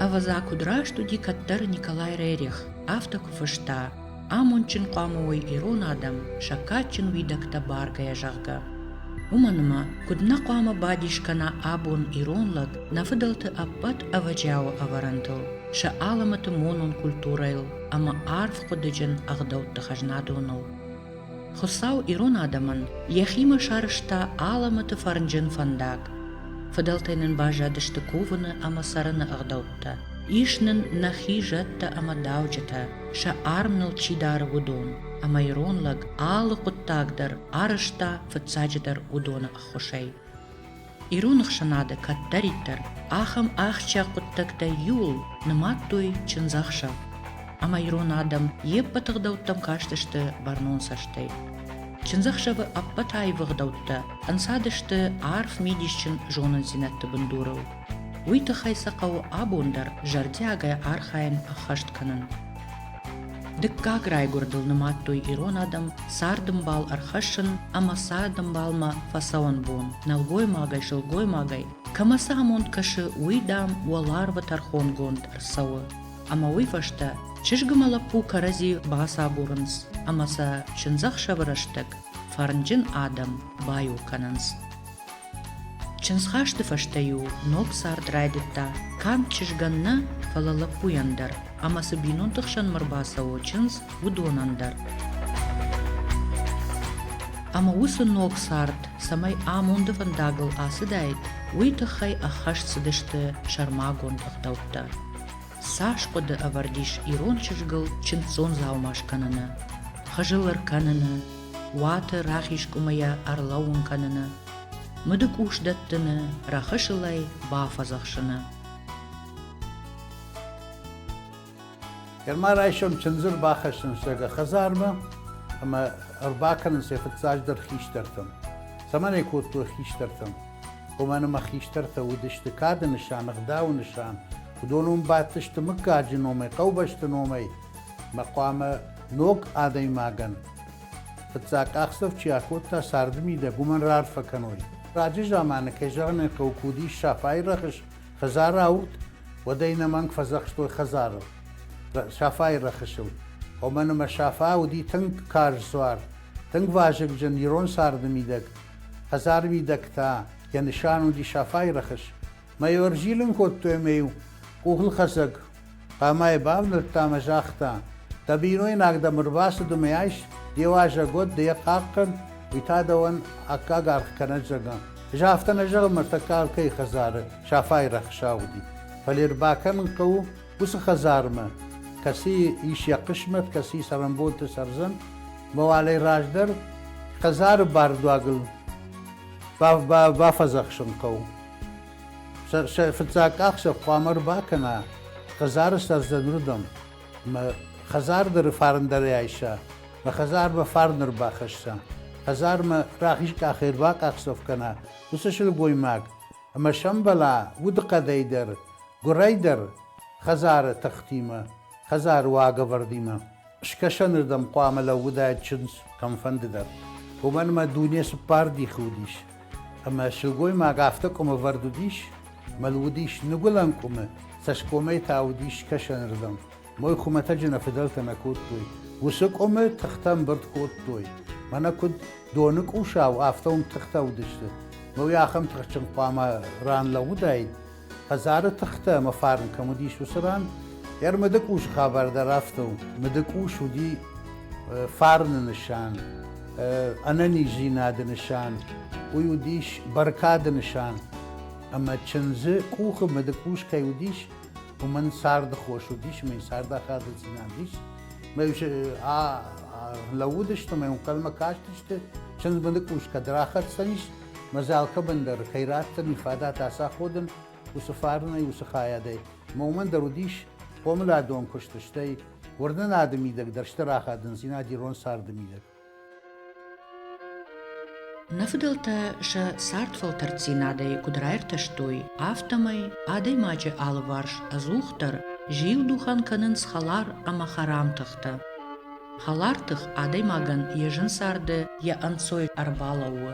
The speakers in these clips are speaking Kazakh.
аваза кудрашtu ди каттар Николай Рерих, авток фышта, амончин қамуой ирон адам, шакачин видакта баргая жағга. Уманыма, кудна қама бадишкана абон иронлаг, нафыдалты аппат аваджао аварантыл, ша аламаты монон культурайл, ама арф кудыджын ағдаутты хажнадуыныл. Хусау ирон адаман, яхима шарышта аламаты фарнджын фандак, фыдалтайнын бажадышты кувыны ама сарыны ағдаутта, ишнын нахи жатта ама дауджата, ша армныл чидары вудон, ама иронлаг алы куттагдар арышта фыцаджадар удона ахушай. Иронық шанады каттариттар, ахам ахча куттакта юл, ныматтуй чынзақшав. Ама ирон адам еп батығдауттам каштышты барнон саштай. Чынзақшавы аппатай вғдаутта, ансадышты арф медишчын жонын зинатты бұндурыл. Уйты хайсақау абондар жардягай архайын ахаштканын. Дыкка грай гурдыл ныматтуй ирон адам сардым бал архашын, ама сардым балма фасауан бон, налгой магай жылгой магай. Камаса амонт кашы уйдам уаларва тархон гонд арсауы. Ама уйфашта чыжгымала пу карази баса бурынс, амаса чынзақ шавыраштык фарнджын адам баю кананс. Чынсхашты фаштаю ног сардрайдытта, кам чыжганна фалала пуяндар, амасы бинонтықшан мырбасау чынс удонандар. Ама усы ног сард, самай амонды фандагыл асыдайд, уйтықхай ахаш сыдышты шармагон тақтаутта. Саш коды авардиш ирон чыжгыл чынцон заумаш канына, хажылыр канына, уаты рахиш кумая арлауын канына, мыдык ушдаттыны, рахышылай бафазақшыны. Germar ayşom çınzır baxışın söge xazarmı ama arbakının sefetsajdır xiştertim. Zaman kutlu xiştertim. Umanıma xişterte udişti kadı nişan, gdav nişan. Udonum batıştı mıkkacı nomay, qavbaştı nomay. Maqama nok aday magan. Fetsak aqsaf çiyakutta sardımide guman rarfa kanoy. Racı zamanı kejağını kavkudi şafay raxış xazara avut. Wadayna mank fazaqştoy xazarı. شافای رخشو و منم شافا و دی تنگ کار سوار تنگ واجب جن ایران سارد میدک هزار میدک تا یا نشان و دی شافای رخش ما یورجیلن کود توی میو کوهل خزگ قامای باو نرتا مجاختا تبینوی ناگدا مرباس دو میایش دی واجه گود دی قاقن ویتا دوان اکا گارخ کنه جگا جافتا نجغ مرتکال کی خزار شافای رخشاو دی فلیر باکن قو بس خزار ما کسی ایشیا قشمت کسی سرنبولت سرزن موالی راجدر خزار باردواگل با فزخشن قو فتزاک اخشب قامر باکنا خزار سرزن ردم خزار در فارندر ایشا و خزار با فارنر باخشتا خزار ما راخیش که خیر باک اخصف کنا بسشل گوی ماگ اما شنبلا ودقا دیدر گرایدر خزار تختیمه خزار واقع وردیمه شکشنردم قاملا ودای چنس کم فنددر و من ما دنیا سپاردی خودیش اما شلگوی ما گفته کم وردودیش ملودیش نگولن کم سشکومی تاودیش کشنردم موی خومتا جنا فدلت نکود توی وسک تختم برد کود توی من کد دونک اوشاو آفتم تختا ودشته موی آخم تخچن قاما ران لوداید خزار تخته مفارن کمودیش وسران یر مدکوش خبر درافتو مدکوش ودی فارن نشان اننی زیناد نشان ویودیش برکاد نشان اما چنزه کوخ مدکوش که ودیش و من سارد خوش ودیش من سارد خاد زینادیش میوش لودش تو من کلمه کاشتشته چنز مدکوش که دراخت سنیش مزال کبندر خیرات نفادات آسا خودن وسفارنه وسخایده مومن درودیش قوملا دون کشتشتی وردن آدمیدک درشت راخادن زینا دیرون ساردمیدک Нафыдалта ша сартфалтар цинадai кудрайрташтой, автомай адай маче алварш азухтар, жил духан канын схалар ама харамтахта. Халартых адай маган ежын сарды я анцой арбалауы.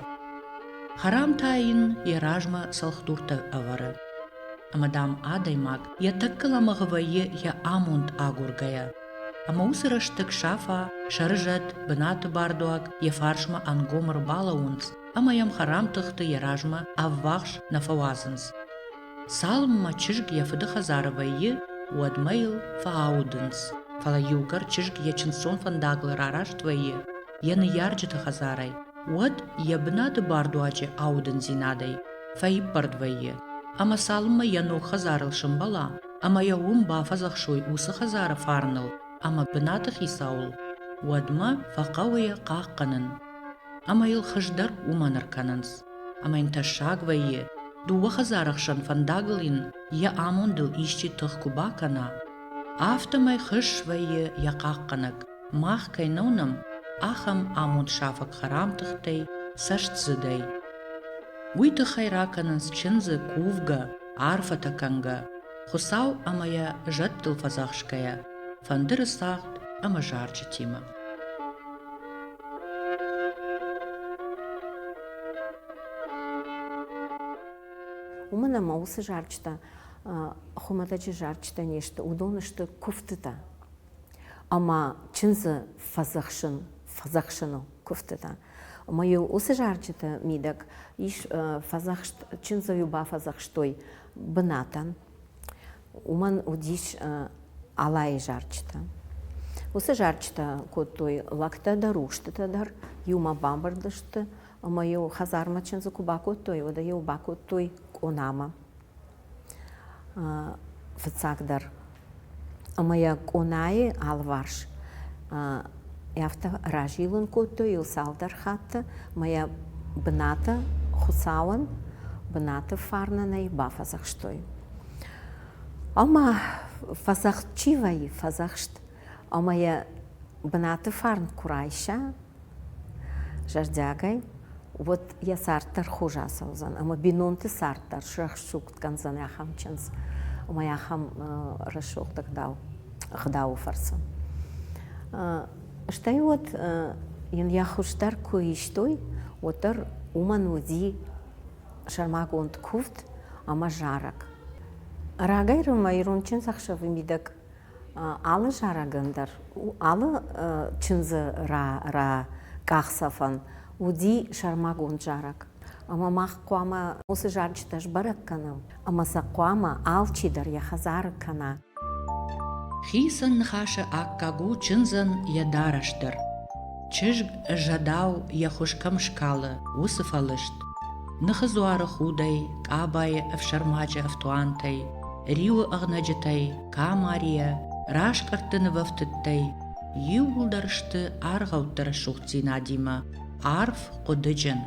Харам тайын я ражма салхтурта авары. мадам Адаймак, я таккаламағывайы я амунд агургая. Ама усырыштык шафа, шарыжат, бынаты бардуак, я фаршма ангомыр балаунц, ама ям харам тыхты яражма аввахш нафавазынс. Салмма чижг я фыды хазаровайы, уадмайл фааудынс. Фала югар чижг я чинсон фандаглы рараш твайы, яны ярджыты хазарай. Уад я бынаты бардуачы аудын зинадай, фаиппардвайы. Ама салмма яну хазарыл шымбала, ама я бафазахшой усы хазара фарныл, ама бынаты хисаул. Уадма фақауя қаққанын. Ама ил хыждар уманырканынс. Ама инташагвайы, дуа хазарахшан фандаглын, я амундыл ищи тых кубакана. Автомай хышвайы я қаққаныг, мах кайнонам, ахам амунд шафак харамтыхтай, сашцыдай. Уйты хайраканынс чынзы кувга, арфа таканга, хусау амая жаттыл фазахшкая, фандыры сахт ама жарчы тима. Умана маусы жарчта, хуматачы жарчта нешті, удонышты куфтыта. Ама чынзы фазахшыну куфтыта. Мою усы жарчта мидак, иш чынзы юба фазахштой бынатан. Уман удиш алай жарчта. Усы жарчта коттой лакта даруштыта юма бамбардышты, мою хазарма чынзы куба коттой, ода юба коттой онама. Фцагдар. Моя конай алварш. Яфта ражилун коттой илсалдар хатта, моя бната хусауан, бната фарнанай бафазахштой. Ама фазахчивай фазахшт. Моя бната фарн курайша, жардягай. Вот я сартар хужа салзан, ама бинонты сартар, шахшук тканзан яхам ченс, ама яхам рашук тагдау, хдау фарсан. Штай вот ин яхуштар куиштой, отар уман уди шармагонт куфт, ама жарак. Рагайру майрун ченсахша вимидак алы жарагындар, алы чензы ра кахсафан, уди шармагон жарак. Ама мах куама усы жарчташ барак канам. Ама са куама алчидар я хазар кана. Хисан хаша аккагу чынзан я дараштыр. Чыжг жадау я хушкам шкалы, усы фалышт. Нахазуары худай, кабай авшармачы автуантай, риу агнаджатай, камария, рашкартыны вафтыттай, юлдаршты аргауттар шухци надима. Арф Кодыджин.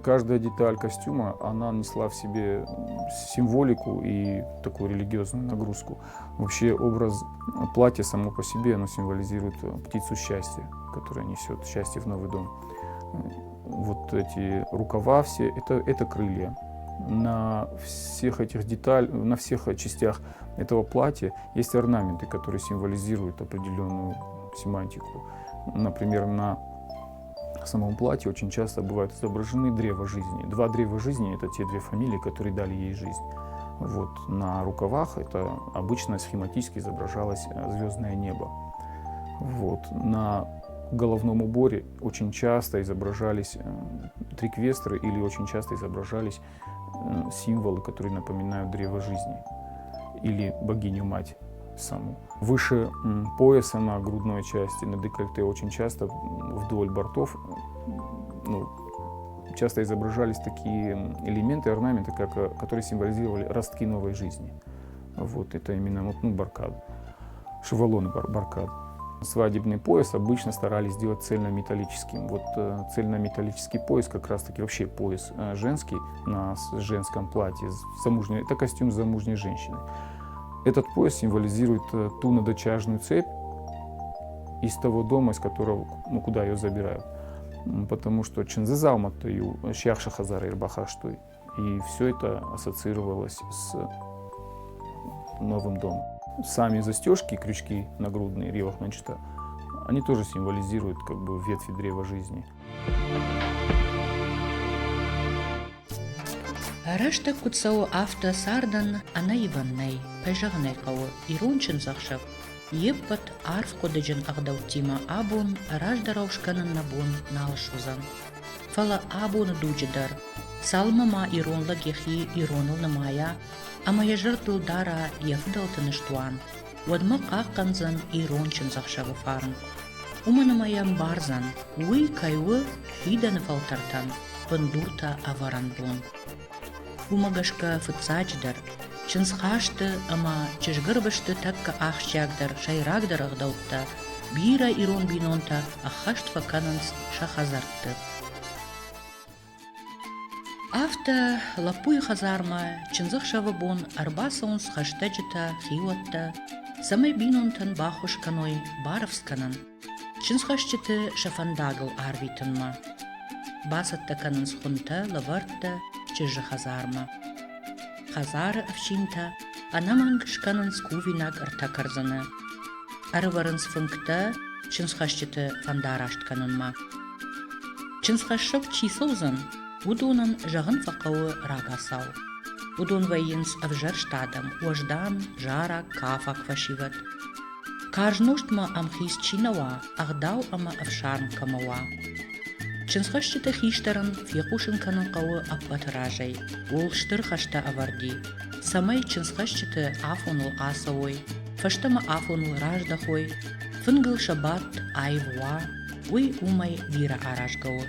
Каждая деталь костюма, она несла в себе символику и такую религиозную нагрузку. Вообще образ платья само по себе, оно символизирует птицу счастья, которая несет счастье в новый дом. Вот эти рукава все, это крылья. На всех этих деталях, на всех частях этого платья есть орнаменты, которые символизируют определенную семантику. Например, на в самом платье очень часто бывают изображены древа жизни. Два древа жизни — это те две фамилии, которые дали ей жизнь. Вот. На рукавах это обычно схематически изображалось звездное небо. Вот. На головном уборе очень часто изображались триквестры или очень часто изображались символы, которые напоминают древо жизни или богиню-мать саму. Выше пояса на грудной части, на декольте очень часто вдоль бортов часто изображались такие элементы, орнаменты, которые символизировали ростки новой жизни. Вот это именно баркад, шевалоны баркад. Свадебный пояс обычно старались сделать цельнометаллическим. Вот цельнометаллический пояс, как раз таки вообще пояс женский на женском платье, это костюм замужней женщины. Этот пояс символизирует ту надочажную цепь из того дома, из которого, куда ее забирают. Потому что чензезалматтаю, щахша хазара ирбахаштой. И все это ассоциировалось с новым домом. Сами застежки, крючки нагрудные, ривах мечта, они тоже символизируют ветви древа жизни. Решта куцау авто сардан ана Иванней, пежагней кау, ирончин захшав. Еппат арф кодеджен ағдаутима абун раждараушканын набун налшузан. Фала абун дуджидар, салмама иронла гехи ироныл намая, ама ежыртыл дара ефдалтын иштуан. Вадма қаққанзан ирончин захшавы фарн. Уманамаям барзан, уй кайвы хиданы фалтартан, пандурта аваран бун. Умагашка фыцачдар, чынсхашты ама чыжгырбышты такка ахщагдар, шайрагдар ағдаутта, бира ирон бинонта ахашт факананс шахазартты. Авта лапуй хазарма, чынзық шавабон арбасаунс хаштаджита хиватта, самай бинонтан бахушканой баровсканан, чынсхашчыты шафандагыл арвитынма. Басаттаканын схунта лавартта чыжы хазарма. Хазары авчинта, анамангышканын скувинак артакарзаны. Арыварын сфынкта чынсхашчыты фандараштканынма. Чынсхашшав чисаузан, удунан жағын фақауы рагасау. Удун вайынс авжарштадам, уаждан, жара, кафа квашиват. Кажнуштма амхис чинава, агдау ама авшарн камава. Чынсхашчыты хиштаран фиқушынканын қауы аппатыражай, ол штыр хашта аварди. Самай чынсхашчыты афонул асауой, фаштама афонул раждахой, фынгыл шабат айвуа, уй умай вира аражгауы.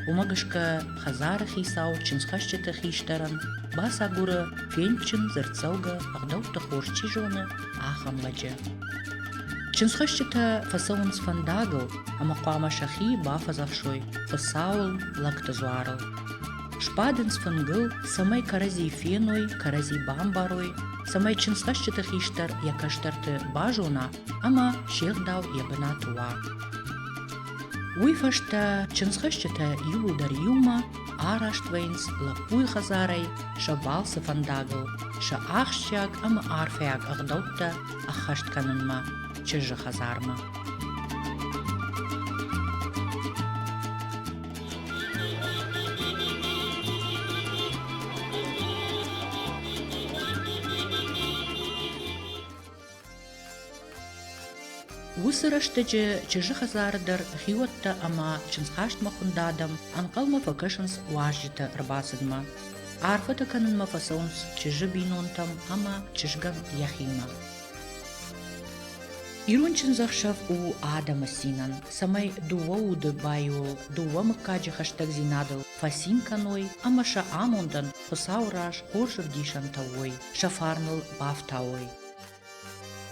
Умагышка хазары хисау чынсхашчыты хиштаран, баса гуры фенчын зырцауга ағдаутты хорчи жоны ахамладжы. Чынсхашчыта фасаунс фандагыл, ама қуама шахи бафазахшой, фасаул лактазуарыл. Шпадынс фангыл самай карази феной, карази бамбарой, самай чынсхашчыты хиштар якаштарты бажуна, ама шехдау ебына туа. Уйфашта чынсхашчыта юлдар юма, араштвейнс лапуй хазарай, шабалсы фандагыл, ша ахщаг ама арфяг ағдаутта ахаштканынма. Чыжы хазарма. Усыраштыжы чыжы хазарыдар хиуатта ама чынсхашт махундадам анқалма факашынс уажжыта рбасыдма. Арфата канынма фасаунс чыжы бинонтам ама чыжган яхима. Ирончин захшав у Адама синан, самай дуа уды байул, дуа мыккаджи хаштаг зинадыл, фасин каной, ама ша амондан хысаураш хоржыр дишантауой, шафарныл бафтауой.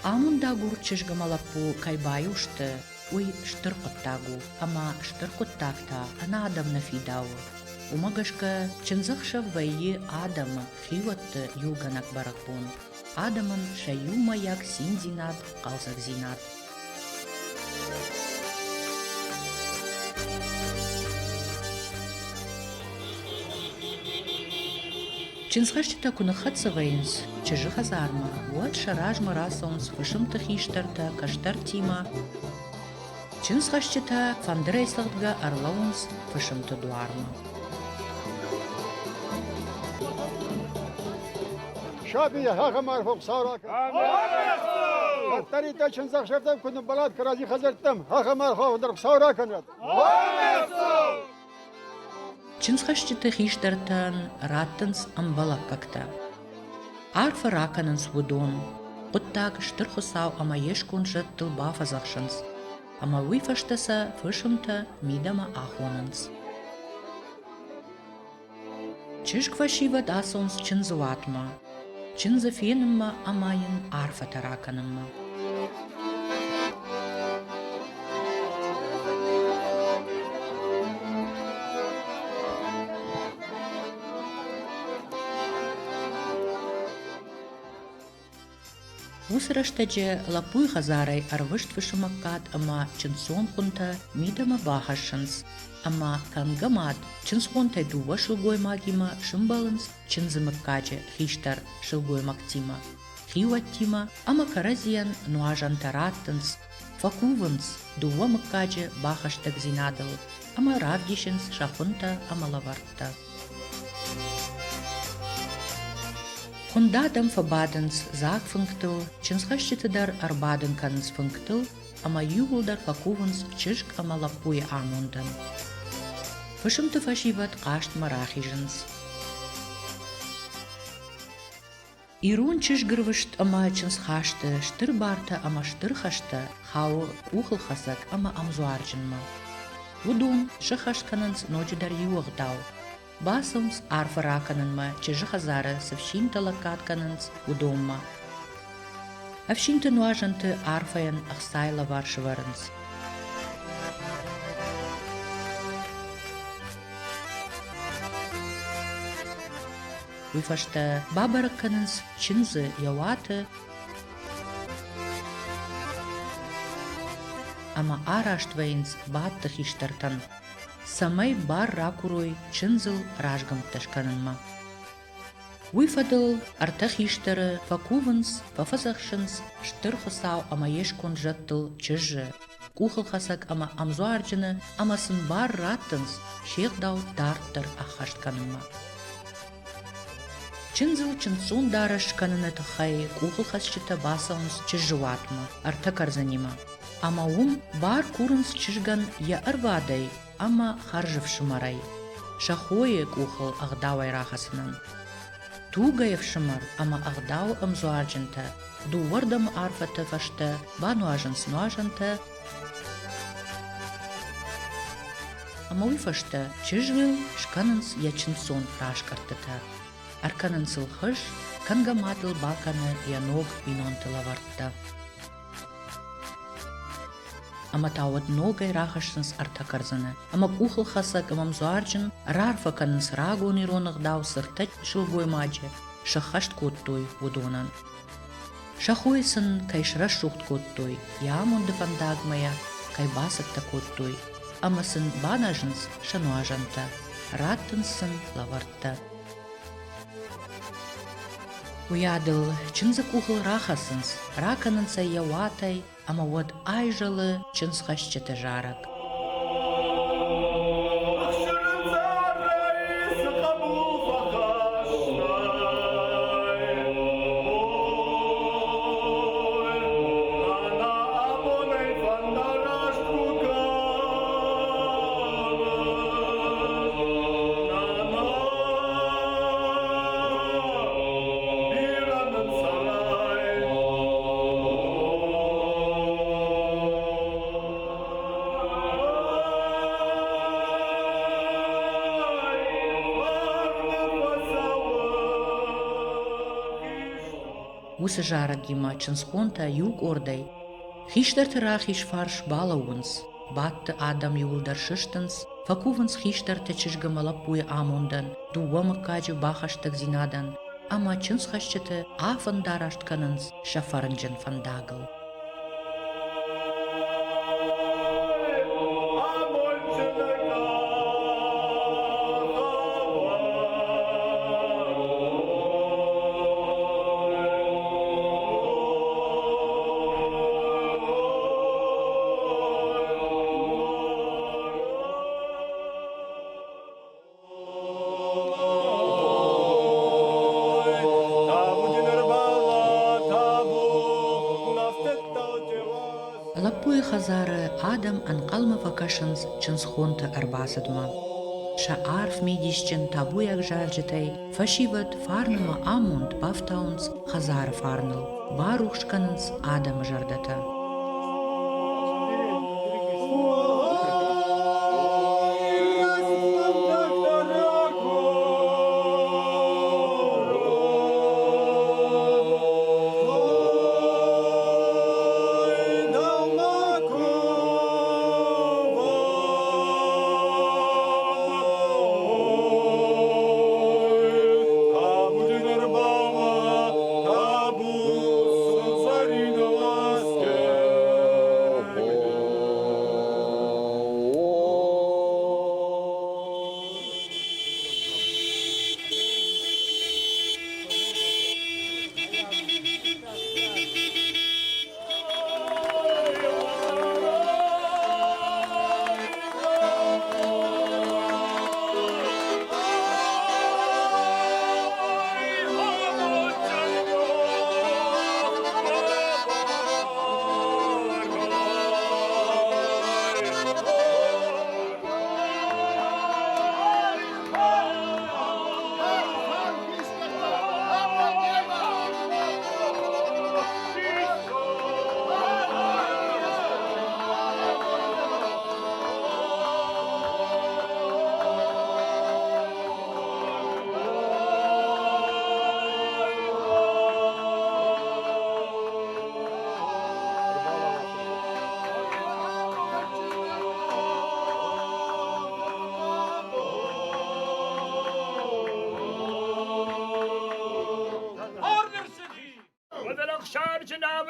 Амонда гур чыжгамалапу кайбаюшты, уй штыркоттагу, ама штыркоттакта ана Адам нафидау. Умагашка чынзахшав вайи Адама хиватты юлганак баракбун. Адамын шаю маяк син зинат, қалзак зинат. Чынсхашчыта кунахатса вайынс, чыжы хазарма, уат шаражма расаунс, фышымты хиштарта, каштар тима. Чынсхашчыта фандырайсылдга арлаунс, фышымты дуарма. شابي هاخ مرفوق صورك الطريق تشن زخ شفتم كنت بلاد كرازي خزرتم هاخ مرفوق درب صورك كنت Чынсхашчыты хиштартан раттынс амбалаккакта. Арфа раканынс вудон, оттак штырхусау ама ешкун жыттыл бафазахшынс, ама уйфаштаса фышымта мидама ахонынс. Чышквашиват асонс чынзуатма, чынзы фенымма амайын арфа тараканымма. Усыраштаджы лапуй хазарай арвышт вышымаккат ама чынсон хунта мидама бахашынс, ама кангамат чынсхонтай дува шылгой магима шымбалынс чынзымыккаджы хиштар шылгой мактима. Хиуаттима ама каразиян нуажантараттынс, факувынс дува мыккаджы бахаштак зинадыл, ама равдишынс шахунта ама лавартта. Хундадам фабаденс загфунктел, чинсхащитедар арбаден канс функтел, ама югулдар факувенс чишк ама лапуе амундан. Фашимте фашиват кашт марахиженс. Ирун чишгырвышт ама чинсхашты, штырбарта ама штырхашты, хау ухылхасак ама амзуарджинма. Удун шахашкананс ночидар юагдау. Басымс арфаракананма чижихазара севшинта лакаткананс удомма. Авшинта нуажанты арфаян ахсайла варшваренс. Уйфашта бабаракананс чинзы яваты, ама араштваинс баттах иштартан. Самай бар ракуруй чинзыл ражгамташкананма. Уйфадыл артах иштары факуванс, фафазахшынс, штырхасау ама ешкон жаттыл чыжы. Кухылхасак ама амзуарджыны, амасын бар раттынс, шехдау дарттыр ахашткананма. Чинзыл чинсун дарашкананы тахай кухылхасчыта басаунс чыжыватма, артакарзанима. Ама бар курынс чыжган я арвадай, ама харжывшымарай. Шахое кухыл агдавай рахасынан. Тугаев шымар, ама агдау амзуарджынта. Дувардам арфата фашта, бануажынс нуажынта. Ама уйфашта чыжвил шканынс ячынсон рашкартыта. Арканынсыл хыш, кангаматыл балканы яног инонтыла вартта. Ама тауад ногай рахашсынс артакарзаны. Ама кухылхасак амамзуарджын рарфаканынс рагон иронагдау сыртать шылгой маджы, шахашт коттой удонан. Шахойсын кайшра шухт коттой, ямунды фандагмая, кай басакта коттой. Амасын банажынс шануажанта, раттынсын лавартта. Уядыл чынзы кухыл рахасынс, раканынса яватай, ама вот айжалы чынсхащыты жарак. Усы жарак гима чынсхонта юг ордай. Хиштарты рахиш фарш балауынс, батты адам юлдар шыштынс, факувынс хиштарты чыжгамалапуе амундан, дувамы кажы бахаштак зинадан, ама чынсхащыты афан дараштканынс шафарынжын фандагыл. Лапуе хазары адам анқалма вакашынс чынсхонты арбасыдма. Ша арф медищен табуяк жалжытай, фашиват фарныма амунд бафтаунс хазары фарныл, барухшканынс адам жардата. Tabu, Sarina Vaske.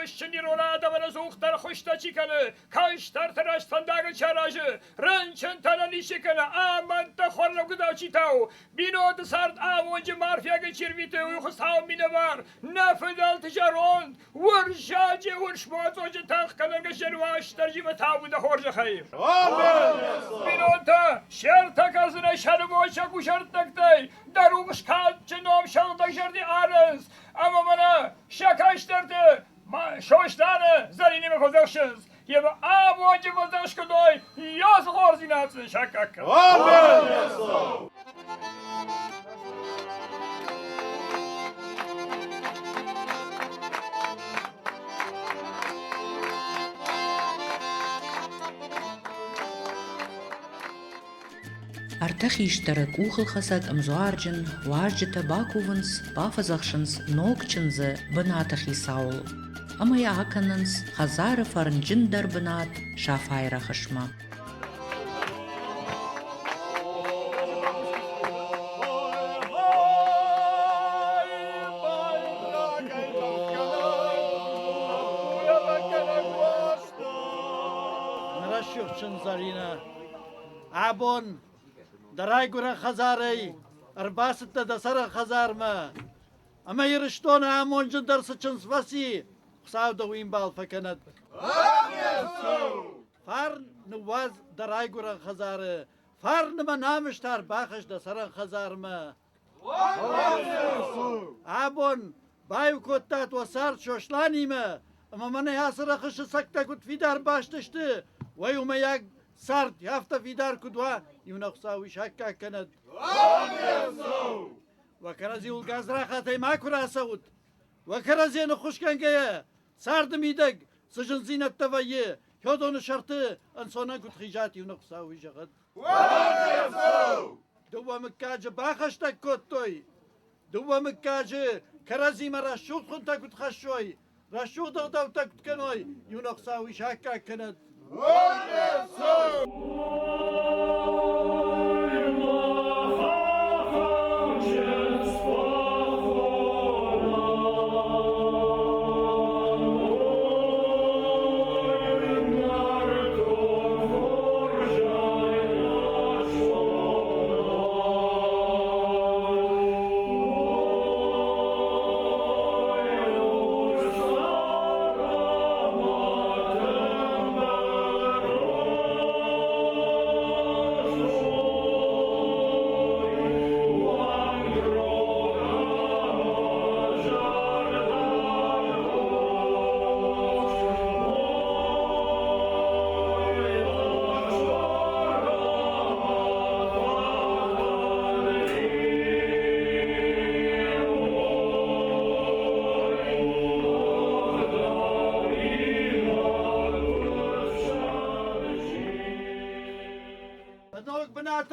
Şinir ona adamına soğuklar hoşta çıkanı, kaştar tıraştandağı çarajı, rançın tanan işikanı, aman da horla gıda çitav, binodu sart avuncu marfiya geçirvite uyku savmine var, nafız altıcar on, vurşacı vurşmaz ocu takkalar geçer vaştar gibi tavuda horca hayır. Amin. Binodu şer takasına şarı boşa kuşartlaktay, daruğuş kalçı nom şalda şerdi arız, ama bana şakaştırdı, şoşları zarinime kozakşız. Yeme avuncu kozakşkı doy, yaz horzinatın şakak. Amin. Артах иштарак ухылхасак амзуарджин, варджита бакуванс, бафазахшинс, нокчинзы, бынатах исаул. Амая акананс, хазары фарнджин дар бынат, шафайра хашма. Наращившин зарина, абон, дарай гура хазарей, арбасыта да сара хазарма. Ama yarıştona amoncun darsıçın svasi, xavda uimbal fakanat. Far nuvaz daray gura khazare, far nima namıştar bakış da saran khazarma. Abon bayu kottat vasar şoşlanime, ama mana yasıra kışı sakta kut vidar başlaştı. Vay umayak sart hafta vidar kudva, yunaksavi şakka kanat. وكرزي والغازراخة تيما كرا سعود وكرزي نخشكن جاية سارد ميدق سجن زينة تفاية هدون شرطة أن صنع كت خيجاتي ونقصاوي جغد دوا مكاج باخش تكوت توي دوا مكاج كرزي مرا شوق خنتا كت خشوي رشوق دغدو تكت كنوي ينقصاوي شاكا كند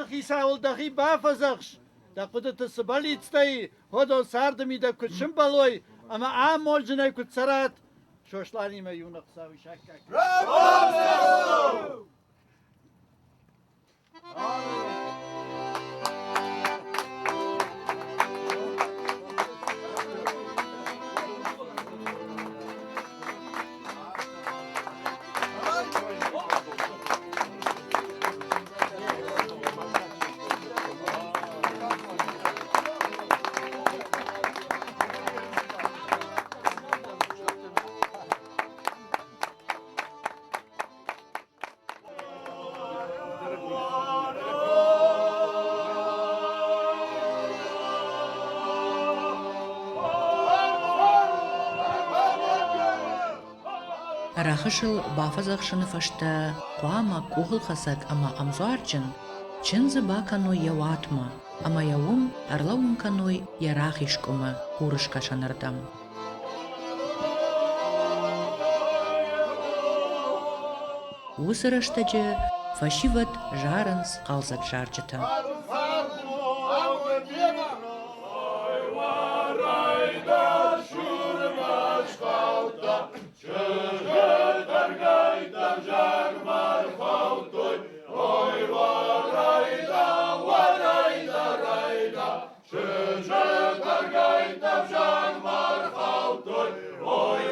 خيساول دخي بافزخش دا قدت السباليت ستاي هدو ساردمي دا كت شمبالوي اما عام مولجنة كت سرات شوشلاني ما يونقصاوي شاكاك Рахышыл бафазахшыны фашта қуама кухылхасак ама амзуарджын, чынзы баканой яватма, ама явум арлаунканой ярахишкума курышка шанардам. Усыраштаджы фашиват жарынс қалзат жарджыта. Ой,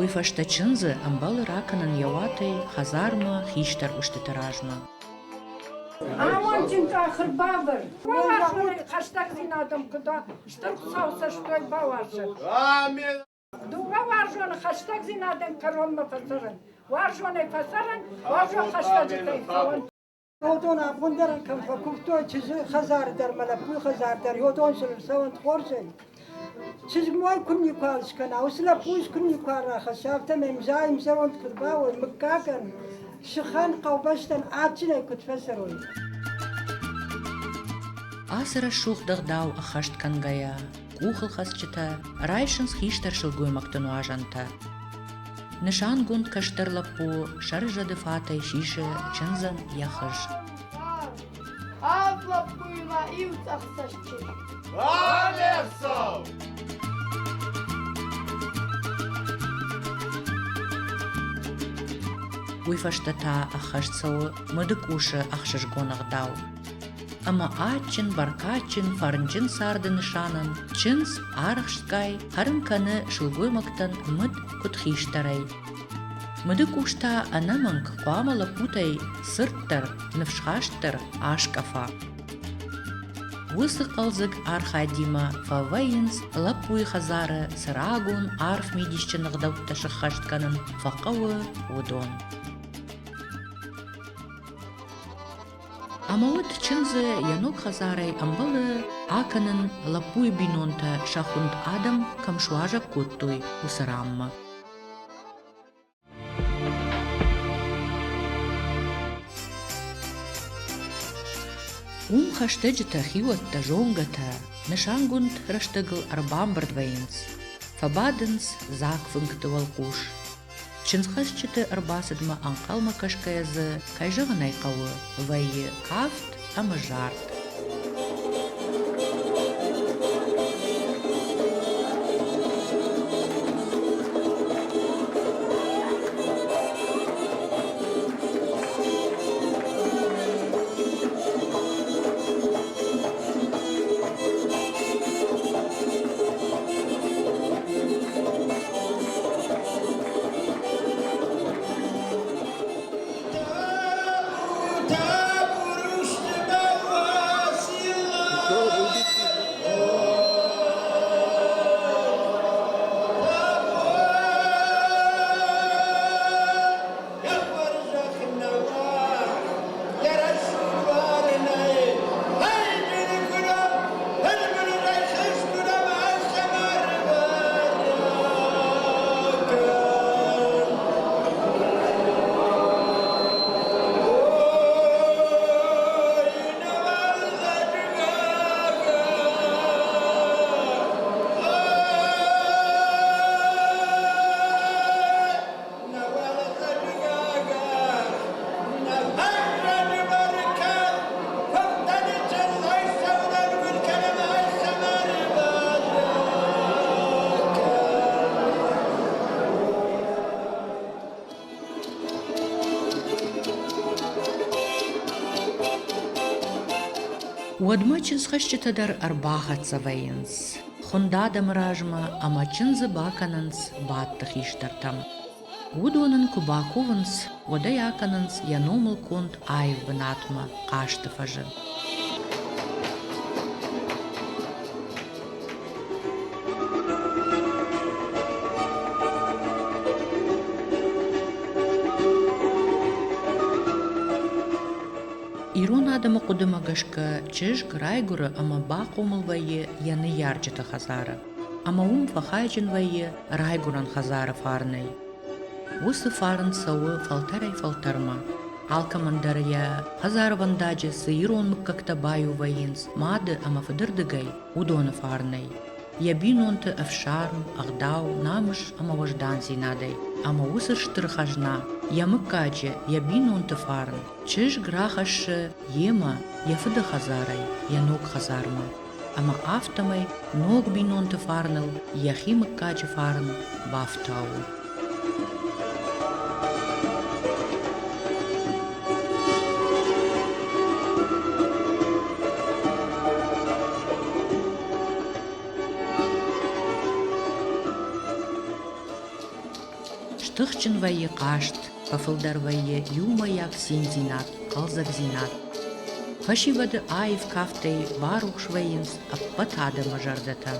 Уйфаштачынзы амбалы раканын яватай хазарма хиштар уштытыражма. Амончин кахыр бабыр. Баваршын хаштаг зинадым куда. Штыр сауса штой баваршын. Амин. Дуга варжон хаштаг зинадым коронма фасаран. Варжон фасаран, варжон хаштаг зинадым. Yodon bunların kuftu çizi hazar der mala bu hazar der yodon sülür savant korse. Siz moy kun yukarı kana usla puş kun yukarı hasabta memzaim savant kurba ve mukkakan şıhan qawbashtan atçine kutfeseroy. Асыра шухдагдау ахашт кангая, кухыл хасчыта, райшынс хиштар шылгуймактыну ажанта. Нышангунд каштырлапу, шарыжады фатай шише, чынзан яхыш. Авла пуйла и утахсашчы. Алексов! Уйфаштата ахашцау, мыдыкушы ахшышгонагдау. Ама ачын, баркачын, фарынчын сарды нышанын, чынс арахшткай, харынканы шылгуймактан мыд кутхиштарай. Мыдыкушта анаманг куамала путай сырттар, нывшхаштар ашкафа. Высы қалзык архадима фавайынс лапуй хазары сырагун арф медишчыныгдаута шыхаштканын фақауы удон. Амауыт чынзы янок хазарай амбалы аканын лапуй бинонта шахунд адам камшуажа куттуй усарамма. Хаштеджита хиуатта жонгата, нышангунд раштыгыл арбамбардвайынс, фабадынс закфынгтывал куш. Чынсхасчыты арбасыдма анқалма кашкаязы кайжығынай қауы, вайы кафт амы жарт. Уадма чынсхашчытадар арбахатса вайынс. Хундада мыражма, ама чынзы бакананс батты хиштартам. Удуанын кубаковынс, ода якананс яномыл конт айв бынатма каштыфажы. Ирон адамы кудымагашка чыж грайгуры ама бақомыл вайы яны ярчыты хазары. Ama fachajin vaye raiguran khazara farnay. Uсы фарын сауы фалтарай фалтарма. Алкамандарья хазар вандаджи сыирон как-то баю воинс мады ама фадырдыгай удона фарнай. Ябинонты афшарм агдау намыш ама вождан зинадай. Ама усы штырхажна. Ямыкаджи ябинонты фарн. Чыш грахаш ема яфыды хазарай янок хазарма. Ама автомай ног бинонты фарнал яхимыкаджи фарн бафтау. Штыхчин вайе кашт, кафылдар вайе юма як синзинат, калзак зинат. Хашивады айв кафтей варух швейнс аппатады мажардата.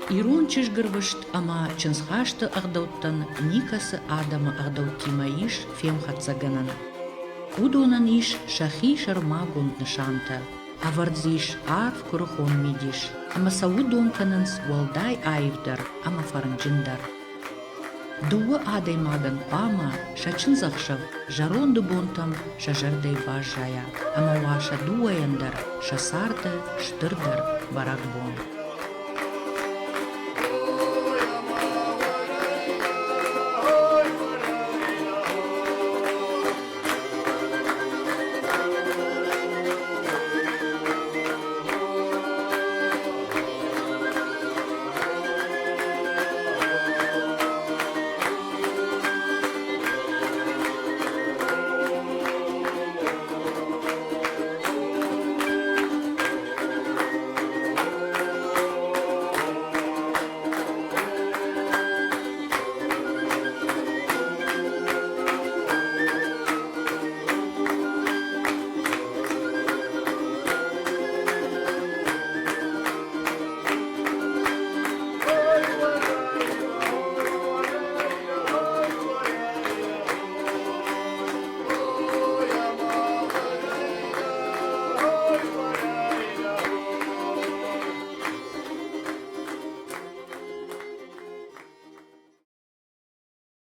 Ирон чишгырвышт, ама чынсхашты агдауттан Никасы Адама агдауттима иш фем хатсаганан. Удонан иш шахи шарма гунд нышанта. Авардзиш арф курухон мидиш. Ама саудон кананс валдай айвдар, ама фаранджиндар. Дуа адай маган пама, шачын захшав, жаронды бонтам, шажардай бажая. Ама ваша дуаяндар, шасарда, штырдар, барак бон.